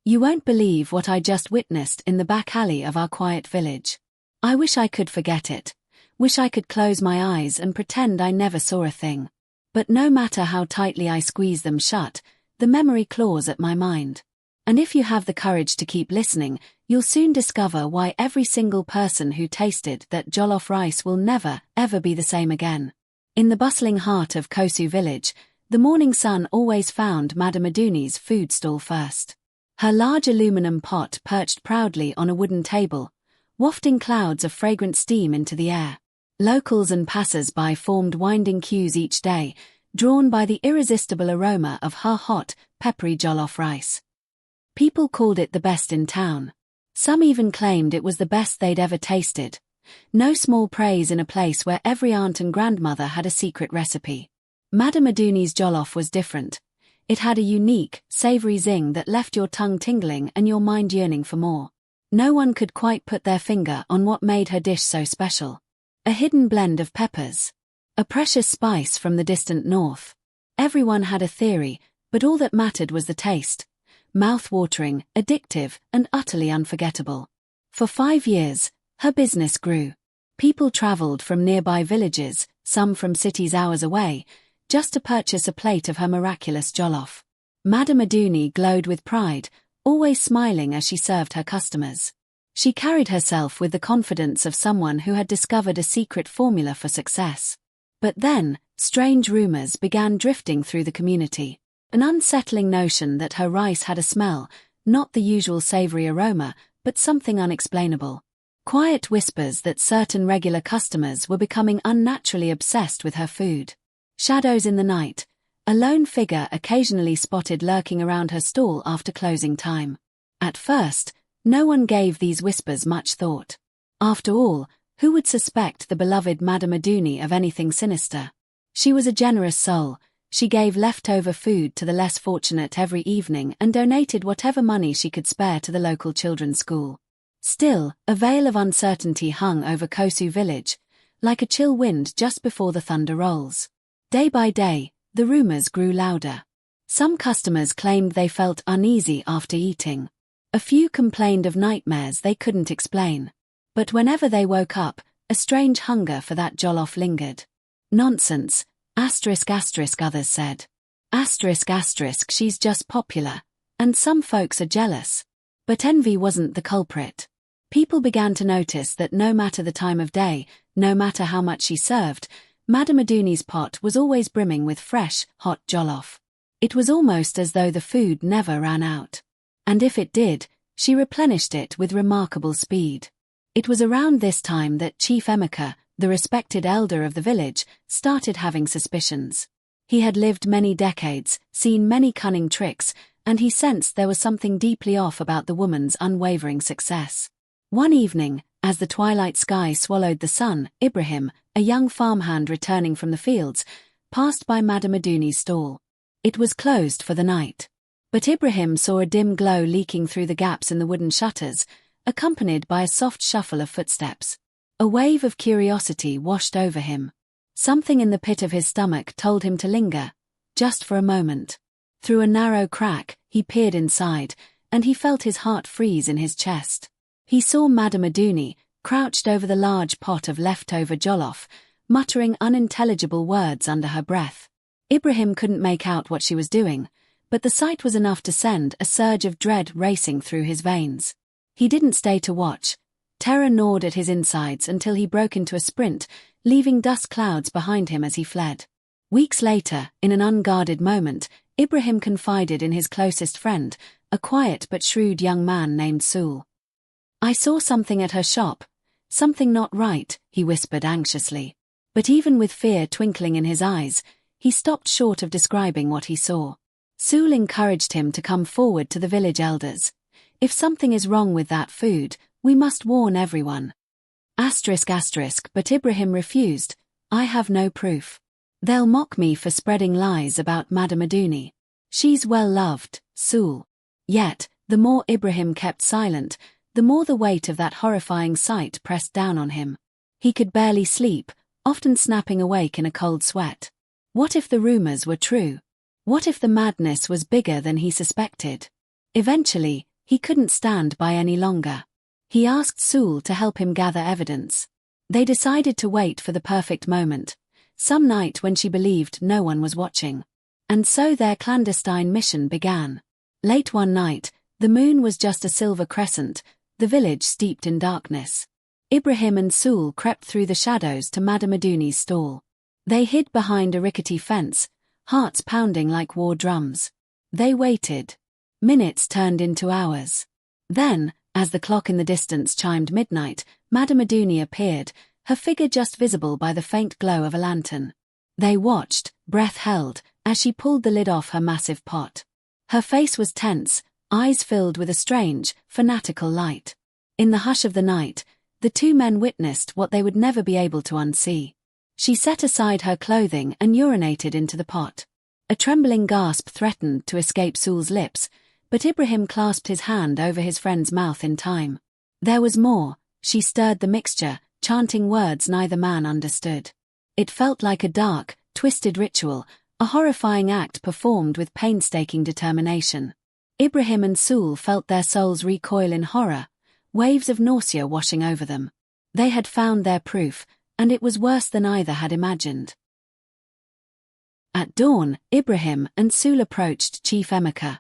You won't believe what I just witnessed in the back alley of our quiet village. I wish I could forget it. Wish I could close my eyes and pretend I never saw a thing. But no matter how tightly I squeeze them shut, the memory claws at my mind. And if you have the courage to keep listening, you'll soon discover why every single person who tasted that jollof rice will never, ever be the same again. In the bustling heart of Kosu village, the morning sun always found Madame Aduni's food stall first. Her large aluminum pot perched proudly on a wooden table, wafting clouds of fragrant steam into the air. Locals and passers-by formed winding queues each day, drawn by the irresistible aroma of her hot, peppery jollof rice. People called it the best in town. Some even claimed it was the best they'd ever tasted. No small praise in a place where every aunt and grandmother had a secret recipe. Madame Aduni's jollof was different. It had a unique, savory zing that left your tongue tingling and your mind yearning for more. No one could quite put their finger on what made her dish so special. A hidden blend of peppers. A precious spice from the distant north. Everyone had a theory, but all that mattered was the taste. Mouth-watering, addictive, and utterly unforgettable. For 5 years, her business grew. People traveled from nearby villages, some from cities hours away, just to purchase a plate of her miraculous jollof. Madame Aduni glowed with pride, always smiling as she served her customers. She carried herself with the confidence of someone who had discovered a secret formula for success. But then, strange rumors began drifting through the community. An unsettling notion that her rice had a smell, not the usual savory aroma, but something unexplainable. Quiet whispers that certain regular customers were becoming unnaturally obsessed with her food. Shadows in the night, a lone figure occasionally spotted lurking around her stall after closing time. At first, no one gave these whispers much thought. After all, who would suspect the beloved Madame Aduni of anything sinister? She was a generous soul. She gave leftover food to the less fortunate every evening and donated whatever money she could spare to the local children's school. Still, a veil of uncertainty hung over Kosu village, like a chill wind just before the thunder rolls. Day by day, the rumors grew louder. Some customers claimed they felt uneasy after eating. A few complained of nightmares they couldn't explain. But whenever they woke up, a strange hunger for that jollof lingered. Nonsense, others said. She's just popular, and some folks are jealous. But envy wasn't the culprit. People began to notice that no matter the time of day, no matter how much she served, Madame Aduni's pot was always brimming with fresh, hot jollof. It was almost as though the food never ran out. And if it did, she replenished it with remarkable speed. It was around this time that Chief Emeka, the respected elder of the village, started having suspicions. He had lived many decades, seen many cunning tricks, and he sensed there was something deeply off about the woman's unwavering success. One evening, as the twilight sky swallowed the sun, Ibrahim, a young farmhand returning from the fields, passed by Madame Aduni's stall. It was closed for the night. But Ibrahim saw a dim glow leaking through the gaps in the wooden shutters, accompanied by a soft shuffle of footsteps. A wave of curiosity washed over him. Something in the pit of his stomach told him to linger, just for a moment. Through a narrow crack, he peered inside, and he felt his heart freeze in his chest. He saw Madame Aduni, crouched over the large pot of leftover jollof, muttering unintelligible words under her breath. Ibrahim couldn't make out what she was doing, but the sight was enough to send a surge of dread racing through his veins. He didn't stay to watch. Terror gnawed at his insides until he broke into a sprint, leaving dust clouds behind him as he fled. Weeks later, in an unguarded moment, Ibrahim confided in his closest friend, a quiet but shrewd young man named Sul. "I saw something at her shop. Something not right," he whispered anxiously. But even with fear twinkling in his eyes, he stopped short of describing what he saw. Sul encouraged him to come forward to the village elders. "If something is wrong with that food, we must warn everyone." But Ibrahim refused. "I have no proof. They'll mock me for spreading lies about Madame Aduni. She's well loved, Sul." Yet, the more Ibrahim kept silent, the more the weight of that horrifying sight pressed down on him. He could barely sleep, often snapping awake in a cold sweat. What if the rumors were true? What if the madness was bigger than he suspected? Eventually, He couldn't stand by any longer. He asked Sul to help him gather evidence. They decided to wait for the perfect moment, some night when she believed no one was watching. And so their clandestine mission began. Late one night, the moon was just a silver crescent, the village steeped in darkness. Ibrahim and Sul crept through the shadows to Madame Aduni's stall. They hid behind a rickety fence, hearts pounding like war drums. They waited. Minutes turned into hours. Then, as the clock in the distance chimed midnight, Madame Aduni appeared, her figure just visible by the faint glow of a lantern. They watched, breath held, as she pulled the lid off her massive pot. Her face was tense, eyes filled with a strange, fanatical light. In the hush of the night, the two men witnessed what they would never be able to unsee. She set aside her clothing and urinated into the pot. A trembling gasp threatened to escape Sul's lips, but Ibrahim clasped his hand over his friend's mouth in time. There was more. She stirred the mixture, chanting words neither man understood. It felt like a dark, twisted ritual, a horrifying act performed with painstaking determination. Ibrahim and Sul felt their souls recoil in horror, waves of nausea washing over them. They had found their proof, and it was worse than either had imagined. At dawn, Ibrahim and Sul approached Chief Emeka.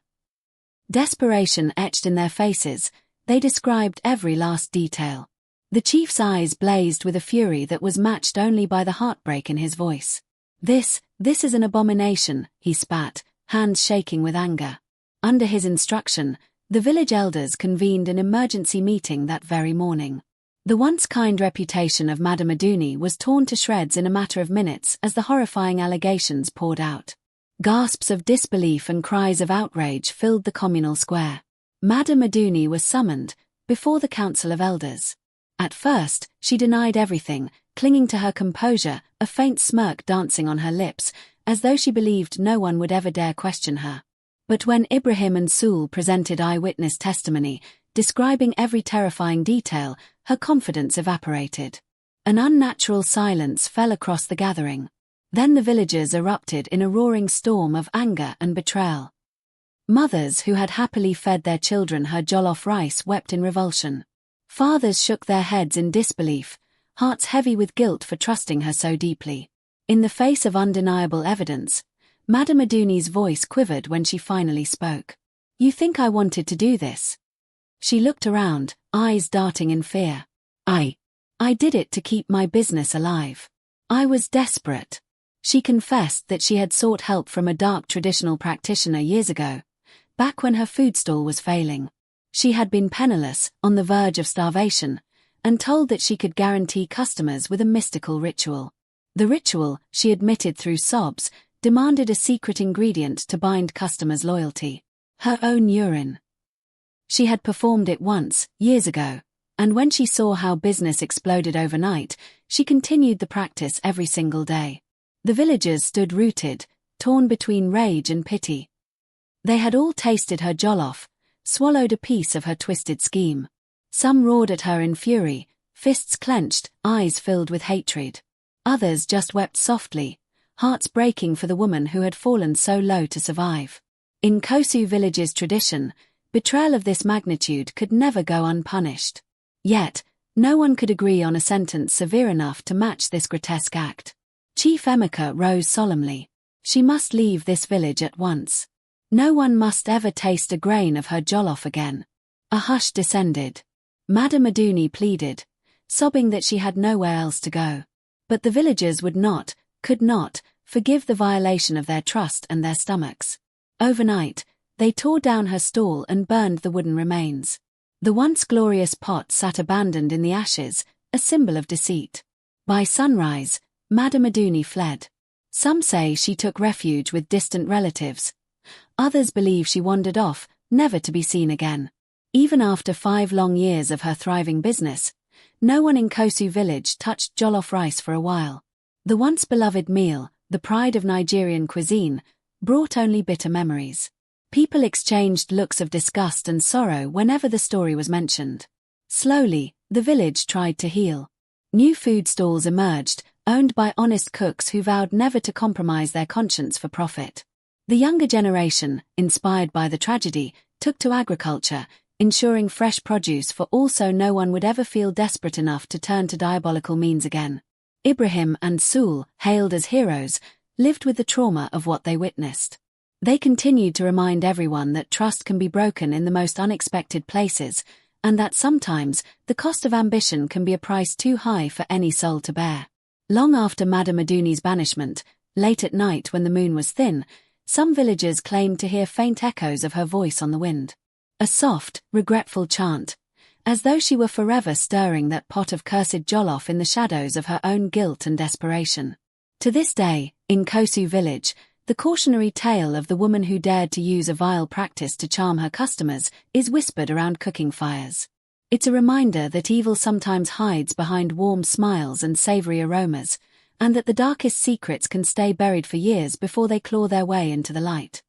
Desperation etched in their faces, they described every last detail. The chief's eyes blazed with a fury that was matched only by the heartbreak in his voice. This is an abomination, he spat, hands shaking with anger. Under his instruction, the village elders convened an emergency meeting that very morning. The once kind reputation of Madame Aduni was torn to shreds in a matter of minutes as the horrifying allegations poured out. Gasps of disbelief and cries of outrage filled the communal square. Madame Aduni was summoned before the council of elders. At first, she denied everything, clinging to her composure, a faint smirk dancing on her lips, as though she believed no one would ever dare question her. But when Ibrahim and Sul presented eyewitness testimony, describing every terrifying detail, her confidence evaporated. An unnatural silence fell across the gathering. Then the villagers erupted in a roaring storm of anger and betrayal. Mothers who had happily fed their children her jollof rice wept in revulsion. Fathers shook their heads in disbelief, hearts heavy with guilt for trusting her so deeply. In the face of undeniable evidence, Madame Aduni's voice quivered when she finally spoke. "You think I wanted to do this?" She looked around, eyes darting in fear. I did it to keep my business alive. I was desperate." She confessed that she had sought help from a dark traditional practitioner years ago, back when her food stall was failing. She had been penniless, on the verge of starvation, and told that she could guarantee customers with a mystical ritual. The ritual, she admitted through sobs, demanded a secret ingredient to bind customers' loyalty: her own urine. She had performed it once, years ago, and when she saw how business exploded overnight, she continued the practice every single day. The villagers stood rooted, torn between rage and pity. They had all tasted her jollof, swallowed a piece of her twisted scheme. Some roared at her in fury, fists clenched, eyes filled with hatred. Others just wept softly, hearts breaking for the woman who had fallen so low to survive. In Kosu village's tradition, betrayal of this magnitude could never go unpunished. Yet, no one could agree on a sentence severe enough to match this grotesque act. Chief Emeka rose solemnly. She must leave this village at once. No one must ever taste a grain of her jollof again. A hush descended. Madame Aduni pleaded, sobbing that she had nowhere else to go. But the villagers would not, could not, forgive the violation of their trust and their stomachs. Overnight, they tore down her stall and burned the wooden remains. The once glorious pot sat abandoned in the ashes, a symbol of deceit. By sunrise, Madame Aduni fled. Some say she took refuge with distant relatives. Others believe she wandered off, never to be seen again. Even after 5 long years of her thriving business, no one in Kosu village touched jollof rice for a while. The once beloved meal, the pride of Nigerian cuisine, brought only bitter memories. People exchanged looks of disgust and sorrow whenever the story was mentioned. Slowly, the village tried to heal. New food stalls emerged, owned by honest cooks who vowed never to compromise their conscience for profit. The younger generation, inspired by the tragedy, took to agriculture, ensuring fresh produce for all so no one would ever feel desperate enough to turn to diabolical means again. Ibrahim and Sul, hailed as heroes, lived with the trauma of what they witnessed. They continued to remind everyone that trust can be broken in the most unexpected places, and that sometimes the cost of ambition can be a price too high for any soul to bear. Long after Madame Aduni's banishment, late at night when the moon was thin, some villagers claimed to hear faint echoes of her voice on the wind. A soft, regretful chant, as though she were forever stirring that pot of cursed jollof in the shadows of her own guilt and desperation. To this day, in Kosu village, the cautionary tale of the woman who dared to use a vile practice to charm her customers is whispered around cooking fires. It's a reminder that evil sometimes hides behind warm smiles and savory aromas, and that the darkest secrets can stay buried for years before they claw their way into the light.